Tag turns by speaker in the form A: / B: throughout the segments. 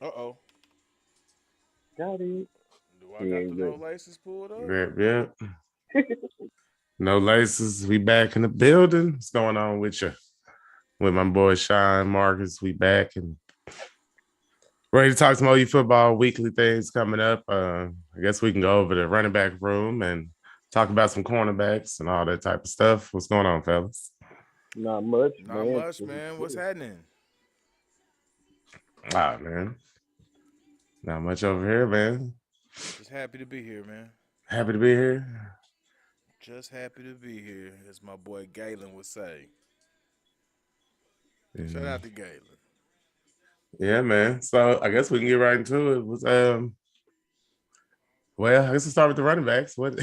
A: Uh-oh.
B: Got it.
A: Do I
B: He
A: got the
B: ain't
A: no
B: good.
A: laces pulled up?
C: Yeah, yeah. No laces. We back in the building. What's going on with you? With my boy Sean Marcus. We back and ready to talk some OU football weekly things coming up. I guess we can go over the running back room and talk about some cornerbacks and all that type of stuff. What's going on, fellas?
B: Not much,
A: Not
B: man.
A: much, man. What's happening?
C: Ah, man. Not much over here, man.
A: Just happy to be here, man.
C: Happy to be here.
A: Just happy to be here, as my boy Galen would say. Shout
C: And
A: out to Galen.
C: yeah, man. So I guess we can get right into it. Well, I guess we'll start with the running backs. What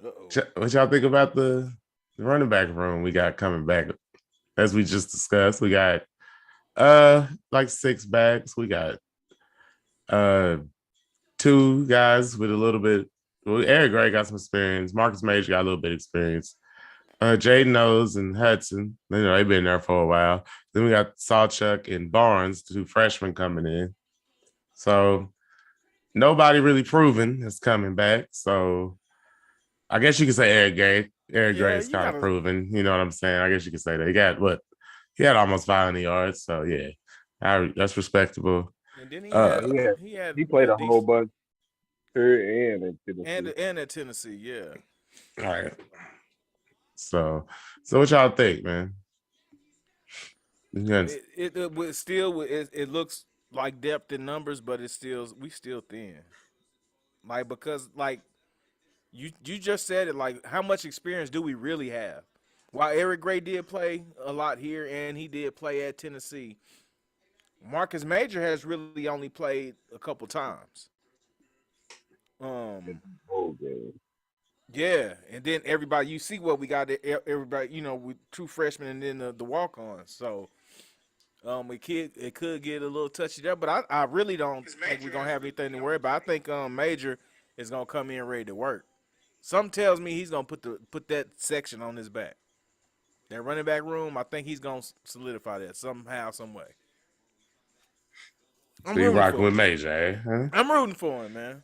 A: Uh-oh.
C: what y'all think about the running back room we got coming back? As we just discussed, we got like six backs. We got uh two guys with a little bit. Well, Eric Gray got some experience. Marcus Major got a little bit of experience. Jaden Knows and Hudson, they've been there for a while. Then we got Sawchuck and Barnes, the two freshmen coming in. So nobody really proven is coming back. So I guess you could say Eric Gray. Eric Gray
A: Yeah,
C: is
A: you
C: kind of
A: gotta.
C: proven. You know what I'm saying? I guess you could say that. He got what? He had almost 500 yards. So yeah, that's respectable.
A: And then
B: Yeah,
C: Uh,
A: he had
B: he played
A: a
B: a whole
A: decent
B: bunch here and in Tennessee.
A: and at Tennessee, yeah.
C: all right. So what y'all think, man? Yes.
A: It looks like depth in numbers, but it's still we still thin. Like because like you just said it. Like how much experience do we really have? While Eric Gray did play a lot here and he did play at Tennessee, Marcus Major has really only played a couple times. Um,
B: Whole game.
A: yeah, and then everybody you see what we got. Everybody, with true freshmen and then the walk ons. So it could get a little touchy there, but I really don't think we're gonna have anything to worry about. I think Major is gonna come in ready to work. Some tells me he's gonna put that section on his back. That running back room, I think he's gonna solidify that somehow, some way.
C: So
A: I'm
C: you
A: rooting
C: rocking
A: for
C: with
A: him.
C: Major, eh? Huh?
A: I'm rooting for him, man.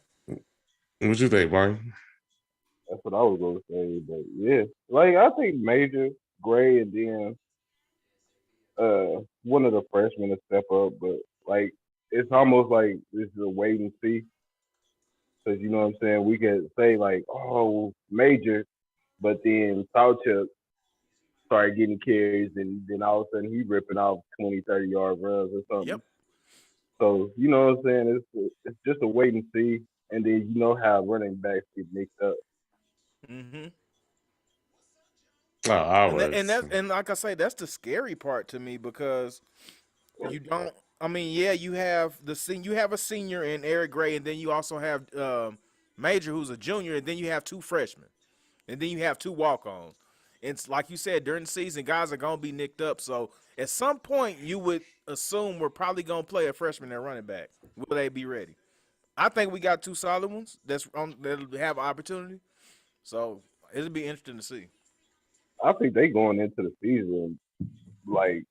C: What you think, Martin?
B: That's what I was gonna say. But yeah, like I think Major, Gray, and then one of the freshmen to step up. But like it's almost like this is a wait and see. Because you know what I'm saying, we could say like, oh, Major, but then Sawchuk started getting carries, and then all of a sudden he ripping off 20, 30 yard runs or something.
A: Yep.
B: So you know what I'm saying? It's just a wait and see, and then you know how running backs get mixed up.
A: Mm-hmm.
C: Oh,
A: And
C: ours.
A: and like I say, that's the scary part to me because you don't. I mean, yeah, you have a senior in Eric Gray, and then you also have Major, who's a junior, and then you have two freshmen, and then you have two walk-ons. And it's like you said, during the season, guys are gonna be nicked up. So at some point, you would assume we're probably gonna play a freshman at running back. Will they be ready? I think we got two solid ones that'll have opportunity. So it'll be interesting to see.
B: I think they going into the season like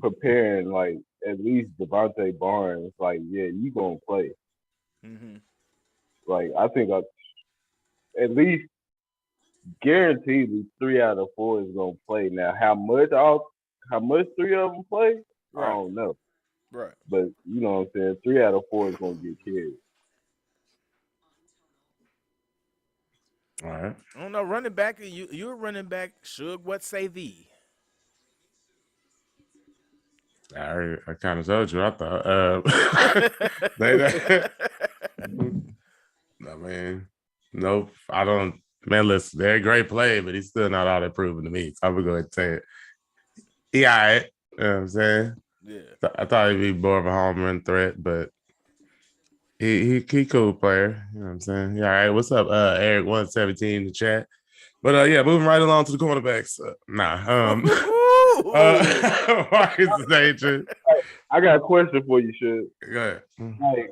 B: preparing like at least Devontae Barnes. Like, yeah, you gonna play.
A: Hmm.
B: Like, I think at least guaranteed 3 out of 4 is gonna play. Now, how much 3 of them play? I
A: Right.
B: don't know,
A: Right.
B: but you know what I'm saying. 3 out of 4 is gonna get carried.
C: All right.
A: I don't know. Running back, you're running back. Should what say thee?
C: I kind of told you. I thought. They, I mean, nope. I don't. Man, listen, they're a great play, but he's still not all that proven to me. So I'm gonna go ahead and say it. He all right. You know what I'm saying?
A: Yeah.
C: I thought he'd be more of a home run threat, but he cool player. You know what I'm saying? Yeah, all right. What's up, Eric 117 in the chat? But yeah, moving right along to the cornerbacks. Marcus is agent.
B: I got a question for you, Shug.
C: Go ahead.
B: Like,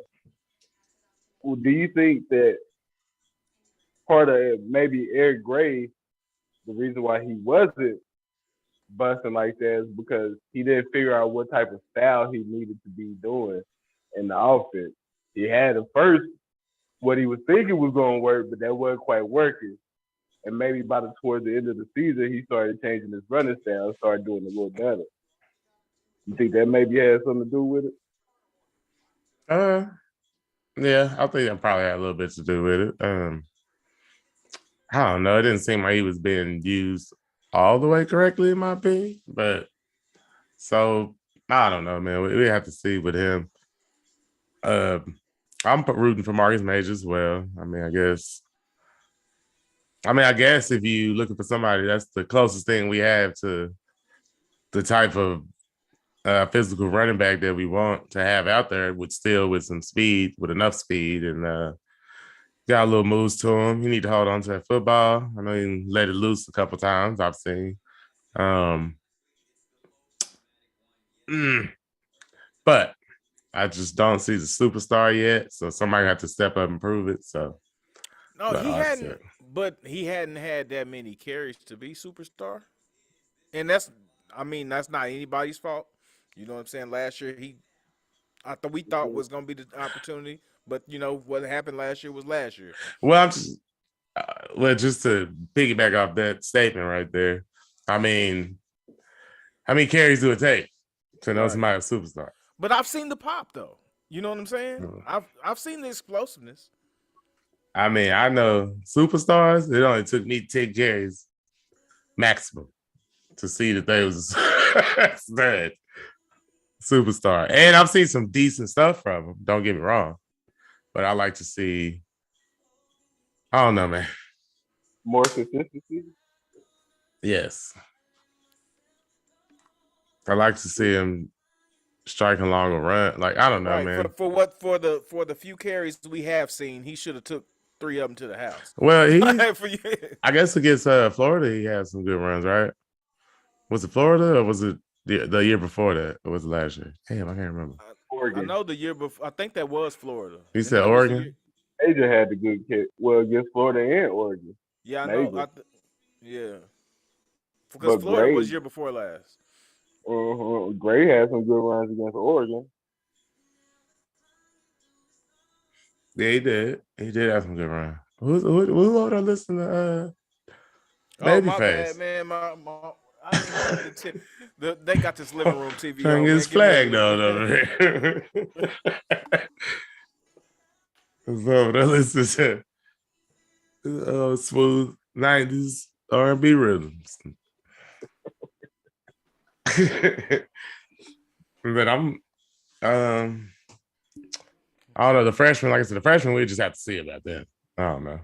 B: do you think that part of maybe Eric Gray, the reason why he wasn't busting like that is because he didn't figure out what type of style he needed to be doing in the offense. He had at first what he was thinking was going to work, but that wasn't quite working. And maybe towards the end of the season, he started changing his running style and started doing a little better. You think that maybe had something to do with it?
C: Uh, yeah, I think that probably had a little bit to do with it. I don't know. It didn't seem like he was being used all the way correctly, in my opinion. But so I don't know, man. We have to see with him. Uh, I'm rooting for Marcus Major as well. I guess if you looking for somebody, that's the closest thing we have to the type of physical running back that we want to have out there with some speed, with enough speed, and got a little moves to him. You need to hold on to that football. I know he let it loose a couple times. I've seen. Um, but I just don't see the superstar yet. So somebody have to step up and prove it. So
A: No,
C: but
A: he
C: like I said,
A: hadn't. But he hadn't had that many carries to be superstar, and that's not anybody's fault. You know what I'm saying? Last year we thought was gonna be the opportunity, but what happened last year was last year.
C: well, I'm just just to piggyback off that statement right there. I mean, how many carries do it take to know
A: Right.
C: somebody a superstar?
A: But I've seen the pop though. You know what I'm saying?
C: Mm.
A: I've seen the explosiveness.
C: I mean, I know superstars. It only took me 10 carries maximum to see that they was stud superstar. And I've seen some decent stuff from him. Don't get me wrong, but I like to see. I don't know, man.
B: More consistency?
C: Yes, I like to see him striking along a run. Like I don't know,
A: Right. For
C: man.
A: for what for the few carries we have seen, he should have took 3 of them to the house.
C: Well,
A: For you.
C: I guess against Florida, he had some good runs, right? Was it Florida or was it the year before that? Or was it last year? Damn, I can't remember.
A: I
B: Oregon.
A: know the year before. I think that was Florida,
C: He
A: and
C: said
A: then it was the year.
C: Oregon.
B: Major had the good kick. Well, against Florida and Oregon.
A: Yeah, I know.
B: Major.
A: Yeah, because
B: But
A: Florida
B: Gray,
A: was year before last.
B: Gray had some good runs against Oregon.
C: Yeah, he did. He did have some good run. Who would I listen to?
A: Oh, my bad,
C: Babyface.
A: man. I ain't heard the tip. They got this living room TV
C: Trying to
A: on,
C: get
A: man.
C: his
A: Give me
C: flag down
A: a.
C: over here. So I listen to smooth 90s R&B rhythms. But I don't know, the freshman, like I said, the freshman, we just have to see about that. I don't know.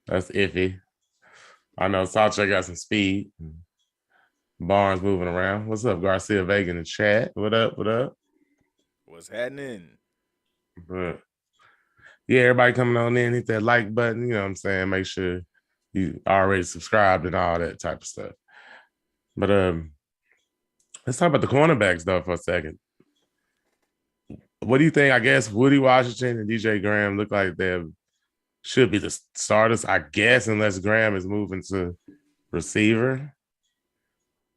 C: That's iffy. I know Salcha got some speed. Barnes moving around. What's up, Garcia Vega in the chat? What up? What up?
A: What's happening?
C: But yeah, everybody coming on in, hit that like button. You know what I'm saying? Make sure you already subscribed and all that type of stuff. But let's talk about the cornerbacks though for a second. What do you think? I guess Woody Washington and DJ Graham look like they should be the starters, I guess, unless Graham is moving to receiver.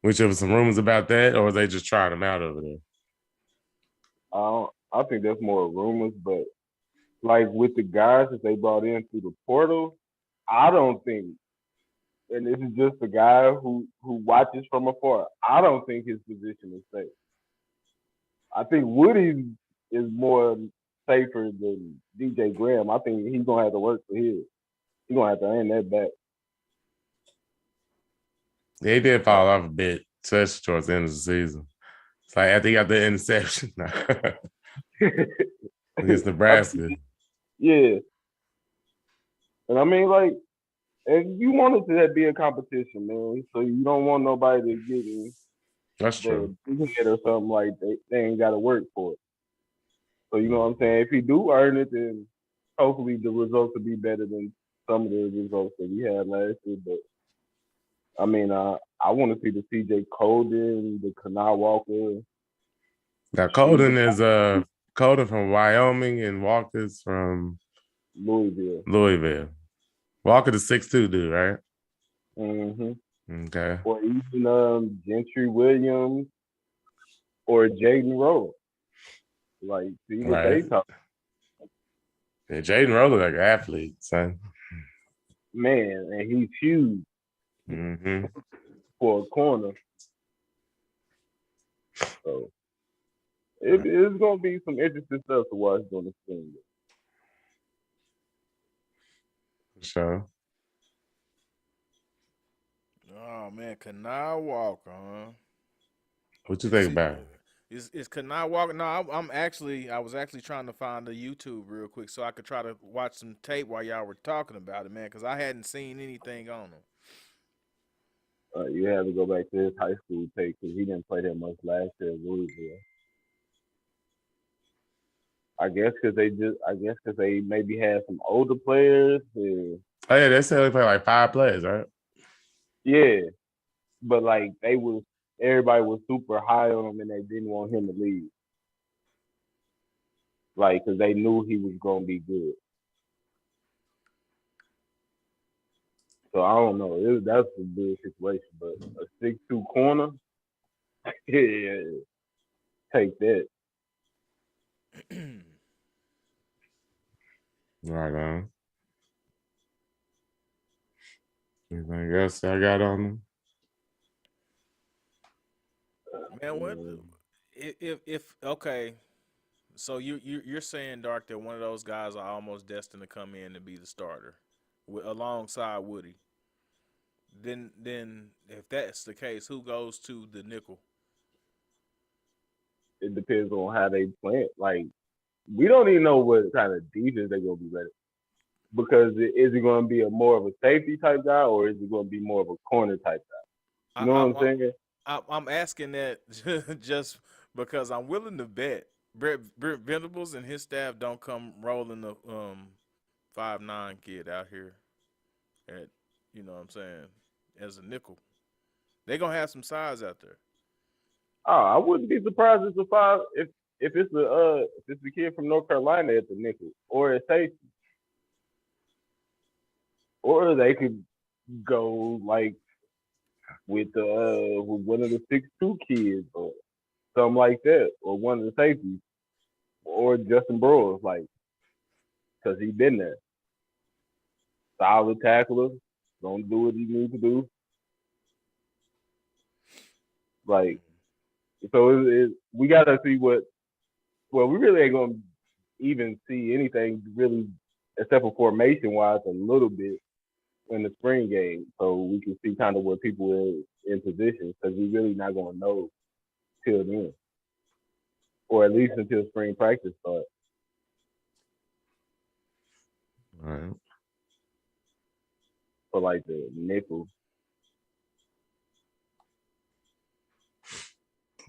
C: Which there was some rumors about that, or are they just trying them out over there?
B: I think that's more rumors, but like with the guys that they brought in through the portal, I don't think, and this is just a guy who watches from afar. I don't think his position is safe. I think Woody is more safer than DJ Graham. I think he's gonna have to work for his. He's gonna have to earn that back.
C: They did fall off a bit, especially towards the end of the season. It's like after he got the interception against Nebraska.
B: Yeah, and I mean, like, and you want it to be a competition, man. So you don't want nobody to get in
C: That's
B: the
C: true.
B: head or something like they ain't got to work for it. So you know what I'm saying? If he do earn it, then hopefully the results will be better than some of the results that we had last year. But I mean, I want to see the CJ Colden, the Kanai Walker.
C: Now Colden is Colden from Wyoming and Walker's from
B: Louisville.
C: Louisville. Walker the 6'2" dude, right?
B: Mm-hmm.
C: Okay.
B: or even Gentry Williams or Jaden Rose. Like, see what they
C: Right.
B: talk.
C: Yeah, Jaden Rose look like an athlete, son.
B: Man, and he's huge
C: Mm-hmm.
B: for a corner. So it's gonna be some interesting stuff to watch on the screen.
C: So,
A: Oh man, Kanai Walker, huh?
C: what you think
A: See,
C: about it?
A: is Kanai Walker? No, I was actually trying to find the YouTube real quick so I could try to watch some tape while y'all were talking about it, man, because I hadn't seen anything on him.
B: You have to go back to his high school tape because he didn't play that much last year at Louisville. I guess because they maybe had some older players.
C: Oh yeah, they said they play like 5 players, right?
B: Yeah, but like everybody was super high on him and they didn't want him to leave. Like, because they knew he was gonna be good. So I don't know. That's a good situation, but a 6'2" corner, yeah, take that.
C: Right on. Anything else I got on them?
A: Man, what
B: Yeah.
A: if okay? So you're saying, Dark, that one of those guys are almost destined to come in and be the starter, alongside Woody. Then if that's the case, who goes to the nickel?
B: It depends on how they play it. Like, we don't even know what kind of defense they're gonna be ready. Because is it gonna be a more of a safety type guy or is it gonna be more of a corner type guy? You
A: I,
B: know what
A: I,
B: I'm saying?
A: I'm asking that just because I'm willing to bet Brent Venables and his staff don't come rolling the 5'9" kid out here at, you know what I'm saying, as a nickel. They gonna have some size out there.
B: Oh, I wouldn't be surprised if the five if it's the kid from North Carolina at the nickel or at safety. Or they could go like with one of the 6'2" kids or something like that, or one of the safeties, or Justin Burrows, like because he been there, solid tackler, gonna do what he needs to do. Like so, we gotta see what. Well, we really ain't gonna even see anything really except for formation wise a little bit in the spring game, so we can see kind of where people are in position because we really not gonna know till then, or at least until spring practice starts.
C: All right.
B: For like the nickel.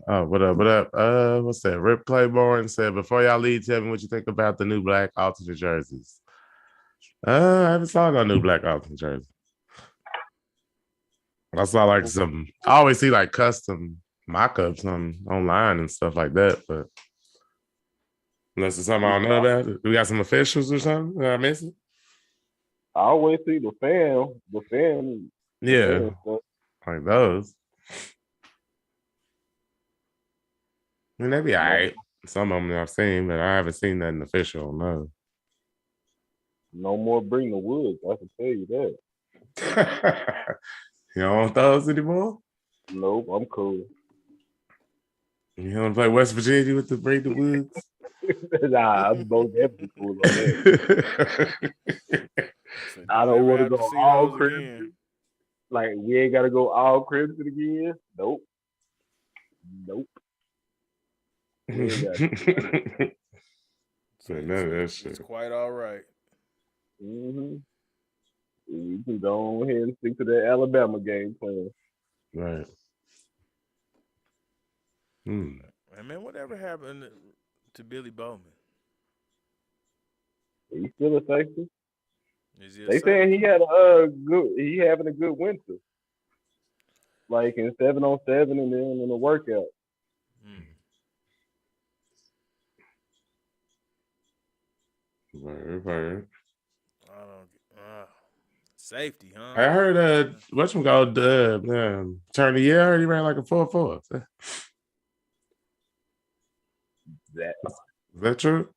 C: Oh, what up? What up? What's that? Rip Playborn said, before y'all leave, tell me what you think about the new black alternate jerseys. I haven't saw no new black alternate jersey. I saw like some, I always see like custom mock-ups online and stuff like that, but unless it's something I don't know about it. We got some officials or something? Did I miss it?
B: I always see the
C: Yeah,
B: fan stuff.
C: like those. I mean, they be all
B: No,
C: right. Some of them I've seen, but I haven't seen nothing official. No.
B: no more bring the woods. I can tell you that.
C: You don't want those anymore?
B: Nope, I'm cool.
C: You don't play West Virginia with the Brady Woods?
B: Nah, I'm both definitely cool on that.
A: So do
B: I
A: we
B: don't
A: ever
B: want to
A: have
B: go
A: to see
B: all
A: those again?
B: crimson. Like we ain't gotta go all crimson again. Nope, nope. We ain't got.
A: So,
C: But none
A: so
C: of that
A: it's
C: shit.
A: quite all right.
B: Mm-hmm. We can go ahead and stick to the Alabama game plan.
C: Right. Hmm.
A: And man, whatever happened to Billy Bowman?
B: He's still a safety.
A: Is he a
B: They saying he
A: safety?
B: had a good. He having a good winter. Like in 7-on-7 and then in the workout.
A: Hmm.
C: Word, word.
A: I don't. Safety, huh?
C: I heard whatchamacallit, turn the year. I heard he ran like a 4.4. Is
B: That
C: that true?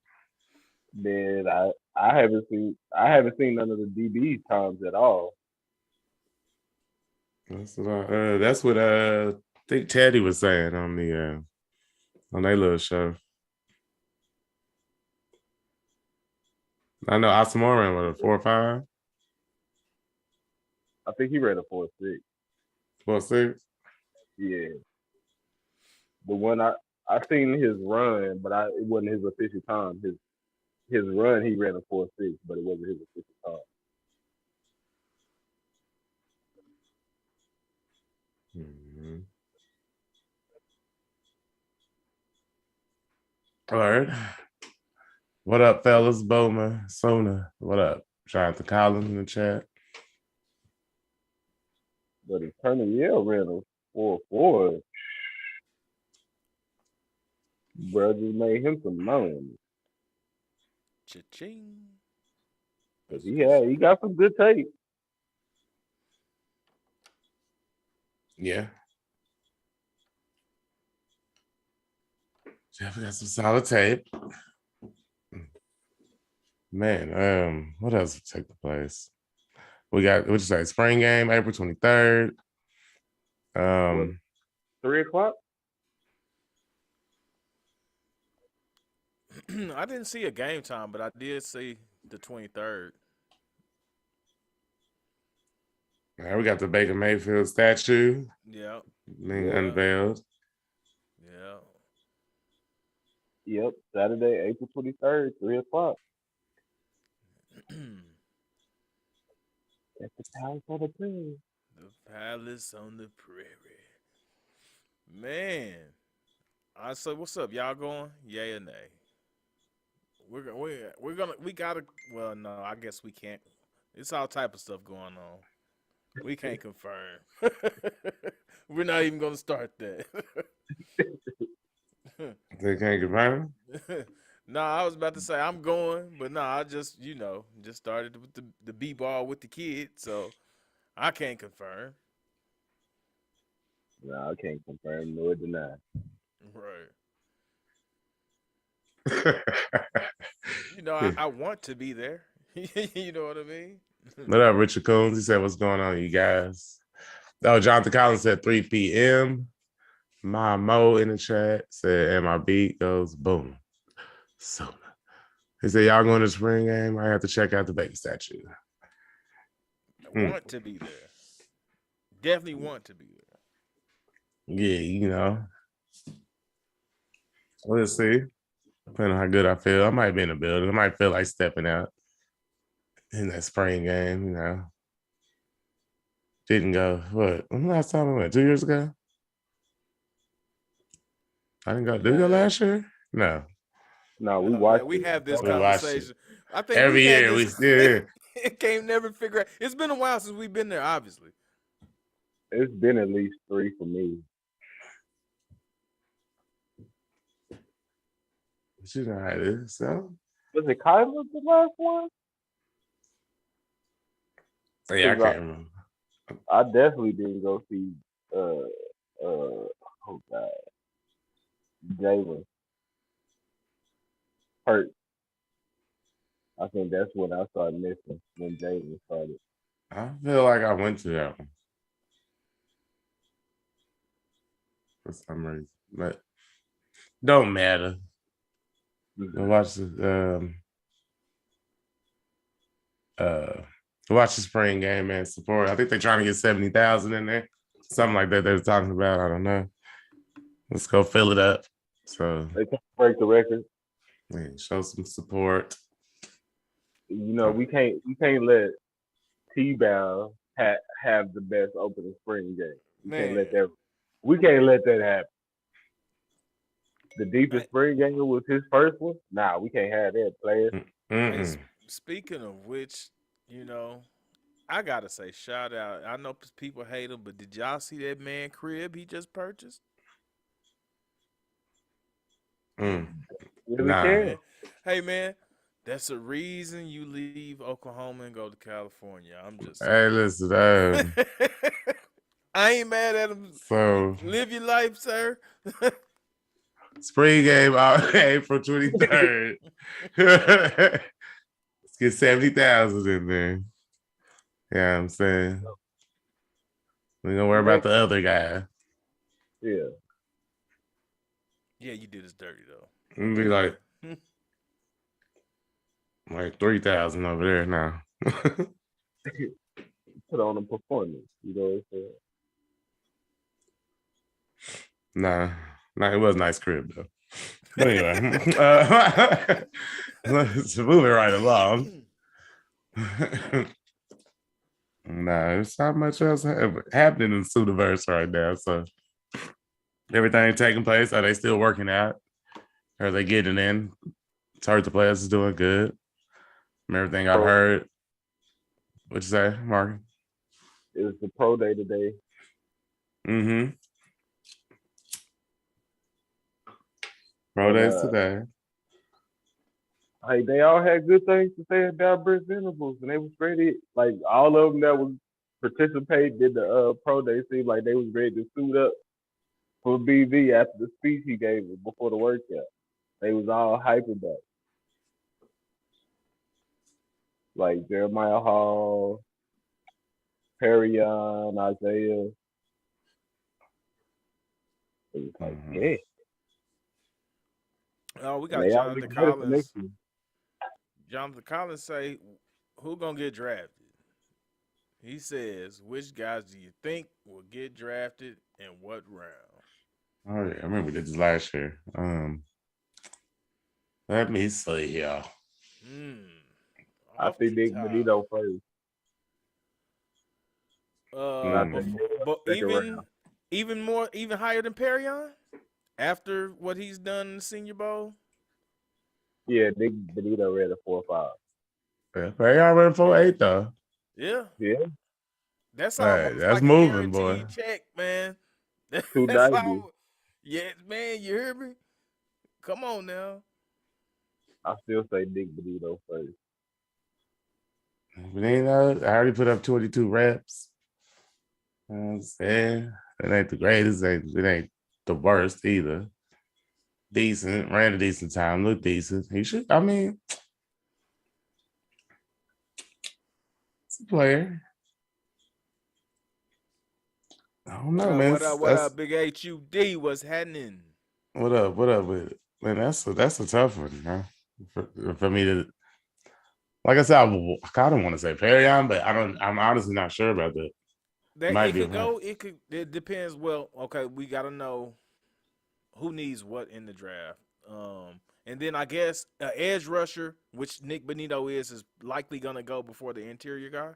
B: man, I haven't seen none of the DB times at all.
C: That's what I think Teddy was saying on the on their little show. I know Asamoah ran with a 4.5,
B: I think he ran a 4.6.
C: 4.6.
B: Yeah, the one I seen his run, but it wasn't his official time. His run he ran a 4.6, but it wasn't his official time.
C: Mm-hmm. All right. What up, fellas? Bowman, Sona. What up? Jonathan Collins in the chat.
B: But if Turner Yale ran a 4.4, bro, just made him some money.
A: Cha-ching.
B: Cause he got some good tape.
C: Yeah. Jeff got some solid tape. Man, what else will take the place? We got, what you say, spring game, April 23rd.
B: What, 3 o'clock?
A: I didn't see a game time, but I did see the 23rd.
C: Now we got the Baker Mayfield statue
A: Yeah,
C: being
B: Yeah.
C: unveiled.
A: yeah.
B: Yep. Saturday, April 23rd, 3 o'clock. At the Palace on the Prairie.
A: The Palace on the Prairie. Man, I said, what's up? Y'all going? Yay or nay? We gotta. Well, no, I guess we can't. It's all type of stuff going on. We can't confirm. We're not even gonna start that.
C: They can't confirm.
A: No, I was about to say I'm going, but no, I just just started with the b ball with the kids, so I can't confirm.
B: No, I can't confirm nor deny.
A: Right.
C: What
A: I want to be there. You know what I mean?
C: up, Richard Coons? He said, what's going on, you guys? Oh, Jonathan Collins said 3 p.m. My Mo in the chat said, and my beat goes boom. So he said, y'all going to the spring game? I have to check out the Baker statue.
A: I want to be there. Definitely want to be there.
C: Yeah, we'll see. Depending on how good I feel. I might be in the building. I might feel like stepping out in that spring game, Didn't go. When the last time I went? 2 years ago? I didn't go. Did we go last year? No.
B: No, we
A: Oh, man,
B: watched
A: we
B: it.
A: have this
C: We watched it.
A: conversation. I think
C: Every
A: we've had
C: year
A: this.
C: yeah.
A: It can't never figure out. It's been a while since we've been there, obviously.
B: It's been at least 3 for me.
C: But you know how it is. So
B: Was it Kyler the last one?
C: yeah, I can't remember.
B: I definitely didn't go see oh god, Jalen hurt. I think that's when I started missing when Jalen started.
C: I feel like I went to that one for some reason. But don't matter. Go watch watch the spring game, man. Support. I think they're trying to get 70,000 in there. Something like that they're talking about. I don't know. Let's go fill it up. So
B: They can't break the record.
C: man, show some support.
B: We can't let T-Bow have the best opening spring game. We can't let that happen. The deepest spring game was his first one. Nah, we can't have that, player.
A: Hey, speaking of which, I gotta say, shout out. I know people hate him, but did y'all see that man crib he just purchased?
B: Really
C: Nah.
B: can.
A: Man. Hey man, That's the reason you leave Oklahoma and go to California. I'm just
C: Hey,
A: saying.
C: listen,
A: I ain't mad at him.
C: so
A: Live your life, sir.
C: spring game out April 23rd. Let's get 70,000 in there. Yeah, I'm saying. We gonna worry about
B: Next,
C: the other guy.
B: yeah.
A: Yeah, you did us dirty though.
C: It'll
A: But
C: be
A: anyway,
C: like 3,000 over there now.
B: Put on a performance. You know what I'm saying?
C: Nah, it was a nice crib though. But anyway, let's move it right along. Nah, there's not much else happening in the Sudiverse right now. So everything taking place. Are they still working out? Are they getting in? Heard the players is doing good. From everything I've
B: Pro,
C: heard. What you say, Mark?
B: it was the pro day today.
C: Mm-hmm. Pro
B: But
C: days today.
B: hey, they all had good things to say about Brent Venables, and they was ready. Like all of them that was participating in the pro day seemed like they was ready to suit up for BV after the speech he gave before the workout. They was all hyping about it. Like Jeremiah Hall, Perryon, Isaiah. It was like,
C: Mm-hmm.
B: yeah.
A: oh, we
B: And
A: got
B: they all
A: Jonathan
B: looking better for next
A: Collins.
B: year.
A: Jonathan Collins say, "Who gonna get drafted?" He says, "Which guys do you think will get drafted and what round?"
C: Oh yeah, I remember we did this last year. Let me see here.
A: Hmm.
B: I
A: Off
B: see
A: the
B: Nick
A: top.
B: Benito first. And I think
A: Before,
C: Mm.
B: Jalen
A: but
B: second round.
A: even more, even higher than Perryon after what he's done in the Senior Bowl.
B: Yeah, Nick Benito read a 4-5.
C: Yeah, they already 4-8 though.
A: Yeah,
B: Yeah,
A: that's
C: Hey,
A: almost
C: that's
A: like a
C: moving, boy.
A: guaranteed check, man. That's
B: 290.
A: all. Yeah, man, you hear me? Come on now.
B: I still say Nick Benito first.
C: But I already put up 22 reps. You know what I'm saying? It ain't the greatest, it ain't the worst either. Decent, ran a decent time, looked decent. He should, I mean, it's a player. I don't
A: What
C: know,
A: up?
C: man.
A: What up? What
C: That's
A: up? Big HUD. What's happening?
C: what up with it. Man, that's a tough one, huh? For me to, like I said, I kind of want to say Perion, but I'm honestly not sure about that.
A: That
C: Might
A: it
C: be
A: could
C: right.
A: go. It could. It depends. Well, okay, we gotta know who needs what in the draft. And then I guess edge rusher, which Nick Benito is likely gonna go before the interior guy.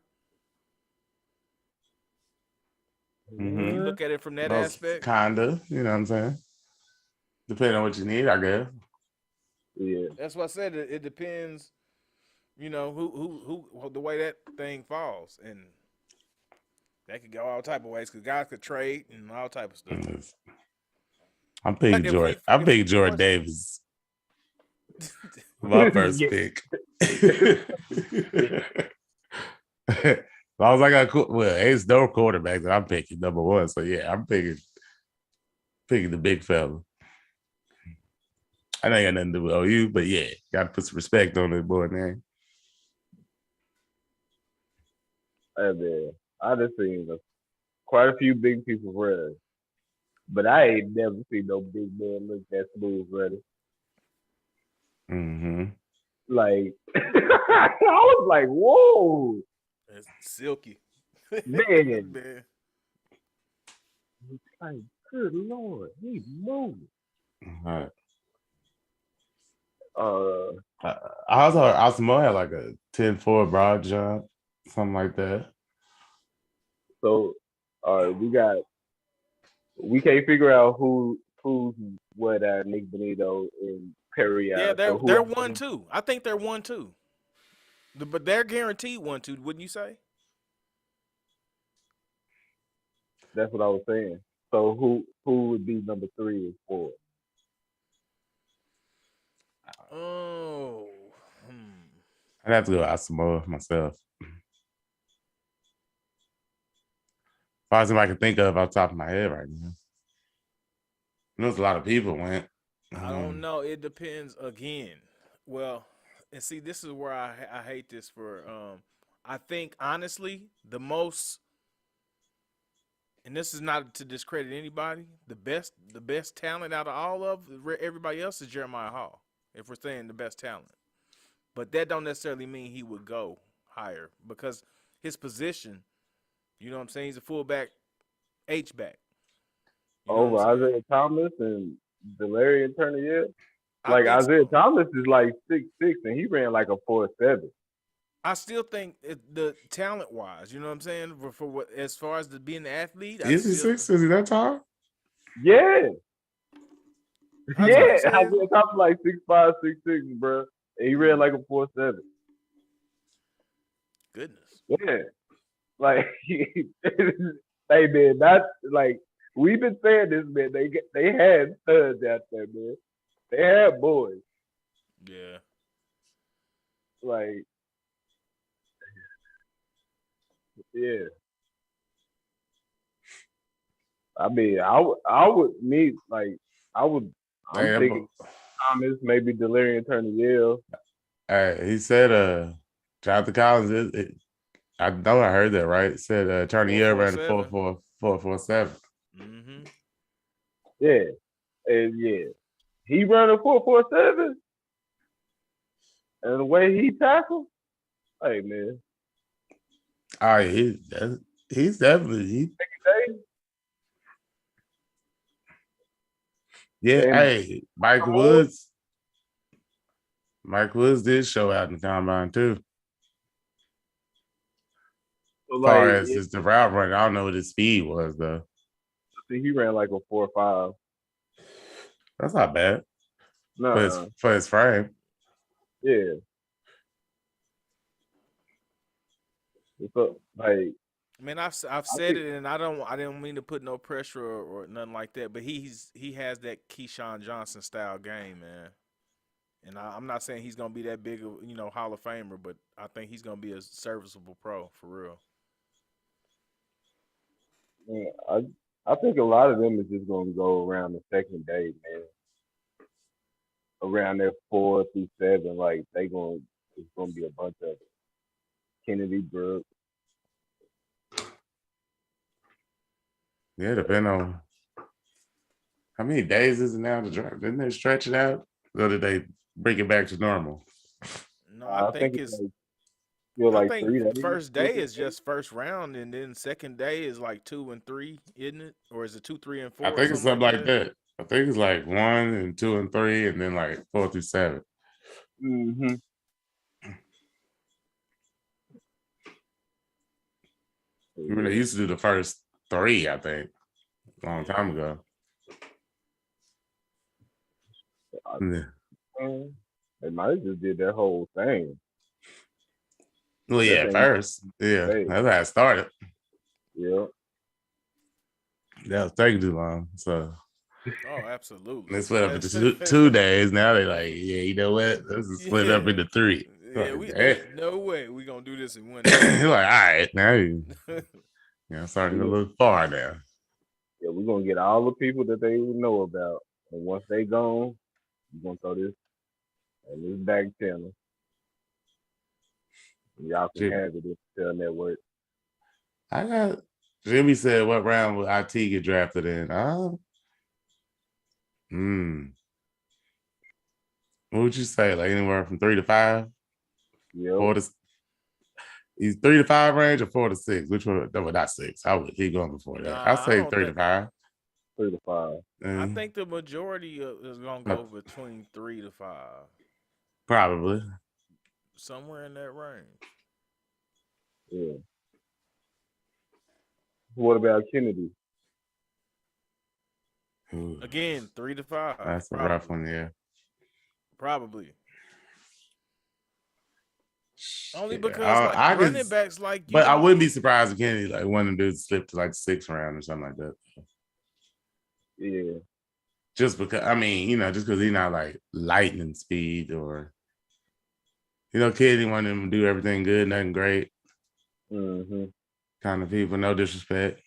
A: If you
C: Mm-hmm.
B: Yeah,
A: look at it from that
C: Those
A: aspect,
C: kinda, you know what I'm saying? Depending on what you need, I guess.
B: yeah.
A: that's what I said. It depends. You know who the way that thing falls, and that could go all type of ways because guys could trade and all type of stuff.
C: I'm
A: But
C: picking Jordan. I'm
A: if we
C: picking Jordan
A: force,
C: Davis. My first
B: Yeah.
C: pick. As long as I got well, it's no quarterback that I'm picking number one. So yeah, I'm picking the big fella. I know ain't got nothing to do with OU, but yeah, gotta put some respect on this boy name.
B: Hey, man, I just seen quite a few big people run, but I ain't never seen no big man look that smooth running.
C: Mm-hmm.
B: Like, I was like, whoa,
A: it's silky.
B: man.
A: Man.
B: Like, good lord, he's moving.
C: All right.
B: Uh,
C: I also heard Osmo had like a 10-4 broad jump, something like that.
B: so, we can't figure out who's what Nick Benito and Perry
A: Yeah,
B: are. So who
A: they're
B: out of
A: one
B: them?
A: two. I think they're 1-2. But they're guaranteed 1-2. Wouldn't you say?
B: That's what I was saying. So who would be number 3 and 4?
A: Oh,
C: I'd have to go Asamoah myself. Far as I can think of off the top of my head right now. There's a lot of people went.
A: I don't know. It depends again. Well, and see, this is where I hate this for. I think honestly, the most, and this is not to discredit anybody, the best talent out of all of everybody else is Jeremiah Hall. If we're saying the best talent, but that don't necessarily mean he would go higher because his position, you know what I'm saying, he's a fullback, H back. You know what I'm
B: Over
A: saying?
B: Isaiah Thomas and Delarian Turner, yeah.
A: I
B: Like
A: think
B: Isaiah
A: so.
B: Thomas is like 6'6", and he ran like a 4.7.
A: I still think the talent wise, you know what I'm saying, for what as far as being an athlete, I
C: Is he
A: still,
C: 6? Is he that tall?
B: Yeah,
A: that's what I'm
B: yeah.
A: saying.
B: Isaiah Thomas like 6'5", 6'6", bro, and he ran like a 4.7.
A: Goodness.
B: Yeah, like hey man, that's like we've been saying this, man. They had studs out there, man. They had boys.
A: Yeah.
B: Like, yeah. I mean, I would me like I would. I'm
C: Hey,
B: thinking Thomas, maybe Delarian Turner Yale.
C: he said, Jonathan Collins, I know I heard that, right? It said, Charlie Year ran a
A: 4.47.
C: 4.47.
A: Mm-hmm.
B: Yeah, and yeah, he run a 4.47, and the way he tackled, hey man,
C: Oh, he's definitely,
B: hey,
C: yeah.
B: and
C: Hey, Mike Woods did show out in the combine too. Far
B: like
C: as just the route run, I don't know what his speed was though.
B: see, he ran like a 4.5.
C: That's not bad
B: Nah,
C: for his frame.
B: yeah. So like
A: Man, I've
B: I
A: said
B: think
A: it, and I didn't mean to put no pressure or nothing like that, but he has that Keyshawn Johnson style game, man. And I'm not saying he's gonna be that big of Hall of Famer, but I think he's gonna be a serviceable pro for real.
B: man, I think a lot of them is just gonna go around the second day, man. Around that 4 through 7, like it's gonna be a bunch of Kennedy Brooks.
C: Yeah, depending on how many days is it now to draft. Didn't they stretch it out? Or did they bring it back to normal?
A: No,
B: I think it's like feel
A: I
B: like
A: think
B: 3 days.
A: first day is
B: 2 or 3 days.
A: just first round, and then second day is like 2 and 3, isn't it? Or is it 2, 3, and 4,
C: I
A: or
C: think it's
A: something
C: something
A: like
C: like
A: that?
C: that. I think it's like 1 and 2 and 3, and then like 4 through 7.
B: Mm-hmm.
C: Remember they
B: Yeah.
C: used to do the first 3, I think, a long time
A: Yeah.
C: ago.
B: I,
C: Yeah.
B: they might have just did that whole thing.
C: Well,
B: That
C: yeah,
B: thing,
C: first. Yeah,
B: hey,
C: that's how it started.
B: yeah.
C: That was taking too long. So
A: Oh, absolutely.
C: they split up into 2 days. Now they like, yeah, you know what? Let's just split up
A: Yeah.
C: into 3.
A: Yeah,
C: Like,
A: there's
C: damn.
A: no way we gonna do this in one day.
C: You're like, all right, now starting to
B: We,
C: look far now.
B: yeah, we're gonna get all the people that they would know about, and once they gone, we're gonna throw this and this back channel. And y'all can
C: Jimmy,
B: have it if tell network.
C: I got Jimmy said, what round will IT get drafted in? Hmm. What would you say? Like anywhere from 3 to 5?
B: Yep.
C: 4 to He's 3 to 5 range or 4 to 6? Which one? No, not 6. I would keep going before that. I
A: Nah, I
C: say
A: don't
C: three to
A: think.
C: five.
B: 3 to 5.
A: I think the majority is gonna
C: Uh,
A: go between 3 to 5,
C: probably.
A: somewhere in that range.
B: Yeah. What about Kennedy?
C: Ooh,
A: Again, 3 to 5,
C: that's a rough
A: probably,
C: one, yeah.
A: probably. Only
C: Yeah,
A: because like
C: I could,
A: running backs, like
C: but I wouldn't be surprised if Kenny like one of them dudes slipped to like the 6th round or something like that.
B: Yeah.
C: Just because, I mean, just because he's not like lightning speed or Kid didn't want him to do everything good, nothing great.
B: Mm-hmm.
C: Kind of people, no disrespect.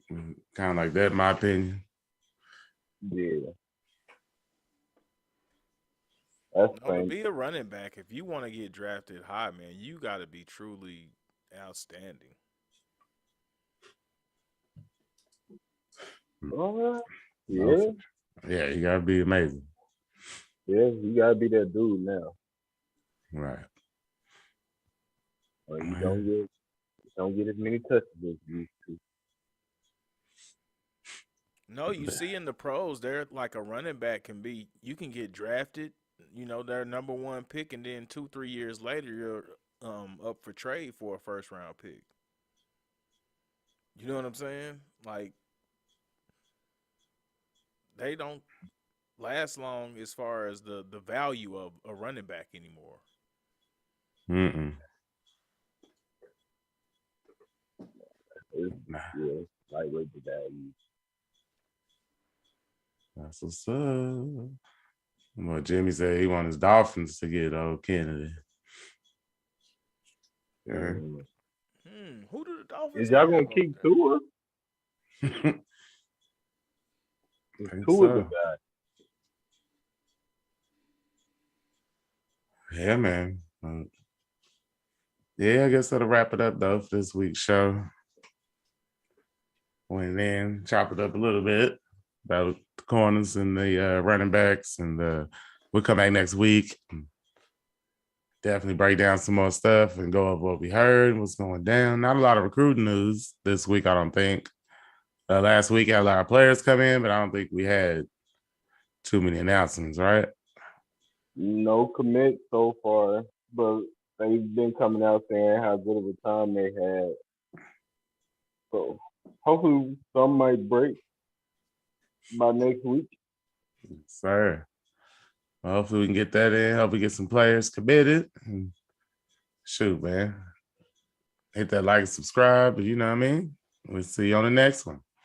C: Kind of like that, in my opinion.
B: Yeah. That's
A: No, to
B: funny.
A: be a running back, if you want to get drafted high, man, you got to be truly outstanding.
C: No,
B: Yeah.
C: yeah, you gotta be amazing.
B: Yeah, you gotta be that dude now.
C: Right.
B: Or you
C: Man.
B: don't get as many touches as you used to.
A: No, you see in the pros, they're like a running back can be. You can get drafted, they're number one pick, and then 2, 3 years later, you're up for trade for a first round pick. You know what I'm saying? Like they don't last long as far as the value of a running back anymore.
C: Mm-mm.
B: It's,
C: Nah,
B: yeah, lightweight to value.
C: that's what's up. Well, Jimmy said he wants his Dolphins to get old Kennedy. Yeah.
A: Who do the Dolphins
B: Is y'all gonna
A: have up
B: keep
A: there?
B: Tua?
C: I think
B: Tua's a
C: so.
B: guy.
C: Yeah, man. Yeah, I guess that'll wrap it up though for this week's show. Went in, chop it up a little bit about the corners and the running backs, and we'll come back next week. Definitely break down some more stuff and go over what we heard, what's going down. Not a lot of recruiting news this week, I don't think. Last week had a lot of players come in, but I don't think we had too many announcements, right?
B: No commit so far, but they've been coming out saying how good of a time they had. So hopefully some might break by next week.
C: Sir. Well, hopefully we can get that in. Hope we get some players committed. And shoot, man. Hit that like and subscribe, you know what I mean? We'll see you on the next one.